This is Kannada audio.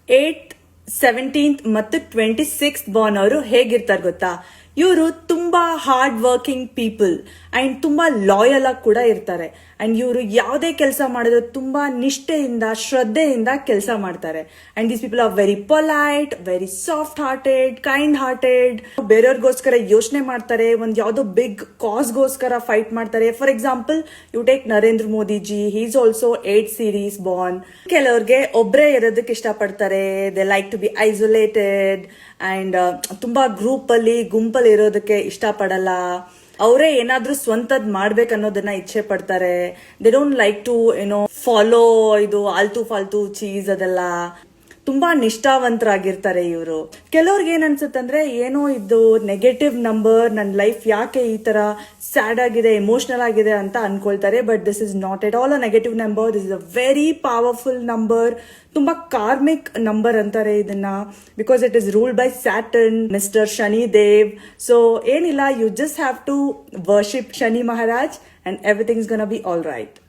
8th 17th ಮತ್ತು 26th ಬಾರ್ನ್ ಅವರು ಹೇಗಿರ್ತಾರೆ ಗೊತ್ತಾ? ಇವರು ತುಂಬಾ ಹಾರ್ಡ್ ವರ್ಕಿಂಗ್ ಪೀಪಲ್ ಅಂಡ್ ತುಂಬಾ ಲಾಯಲ್ ಆಗಿ ಕೂಡ ಇರ್ತಾರೆ. ಅಂಡ್ ಇವರು ಯಾವುದೇ ಕೆಲಸ ಮಾಡಿದ್ರು ತುಂಬಾ ನಿಷ್ಠೆಯಿಂದ ಶ್ರದ್ಧೆಯಿಂದ ಕೆಲಸ ಮಾಡ್ತಾರೆ. And these people are very polite, very soft hearted, kind hearted. ಬೇರೆಯವ್ರಿಗೋಸ್ಕರ ಯೋಚನೆ ಮಾಡ್ತಾರೆ, ಒಂದ್ ಯಾವ್ದೋ ಬಿಗ್ ಕಾಸ್ಗೋಸ್ಕರ ಫೈಟ್ ಮಾಡ್ತಾರೆ. For example, you take Narendra Modi ji, he is also 8th series born. ಕೆಲವ್ರಿಗೆ ಒಬ್ಬರೇ ಇರೋದಕ್ಕೆ ಇಷ್ಟಪಡ್ತಾರೆ, they like to be isolated and ತುಂಬಾ ಗ್ರೂಪ್ ಅಲ್ಲಿ ಗುಂಪಲ್ಲಿ ಇರೋದಕ್ಕೆ ಇಷ್ಟಪಡಲ್ಲ. ಅವರೇ ಏನಾದ್ರೂ ಸ್ವಂತದ್ ಮಾಡ್ಬೇಕನ್ನೋದನ್ನ ಇಚ್ಛೆ ಪಡ್ತಾರೆ. They don't like to follow ಇದು ಆಲ್ತು ಫಾಲ್ತು ಚೀಸ್ ಅದೆಲ್ಲ. ತುಂಬಾ ನಿಷ್ಠಾವಂತರಾಗಿರ್ತಾರೆ ಇವರು. ಕೆಲವ್ರಿಗೆ ಏನ್ ಅನ್ಸುತ್ತಂದ್ರೆ, ಏನೋ ಇದು ನೆಗೆಟಿವ್ ನಂಬರ್, ನನ್ನ ಲೈಫ್ ಯಾಕೆ ಈ ತರ ಸ್ಯಾಡ್ ಆಗಿದೆ, ಎಮೋಷನಲ್ ಆಗಿದೆ ಅಂತ ಅನ್ಕೊಳ್ತಾರೆ. But this is not at all a negative number. This is a very powerful number. ತುಂಬಾ ಕಾರ್ಮಿಕ್ ನಂಬರ್ ಅಂತಾರೆ ಇದನ್ನ, because it is ruled by Saturn, mister Shani Dev. So ಏನಿಲ್ಲ, you just have to worship Shani Maharaj and everything is gonna be all right.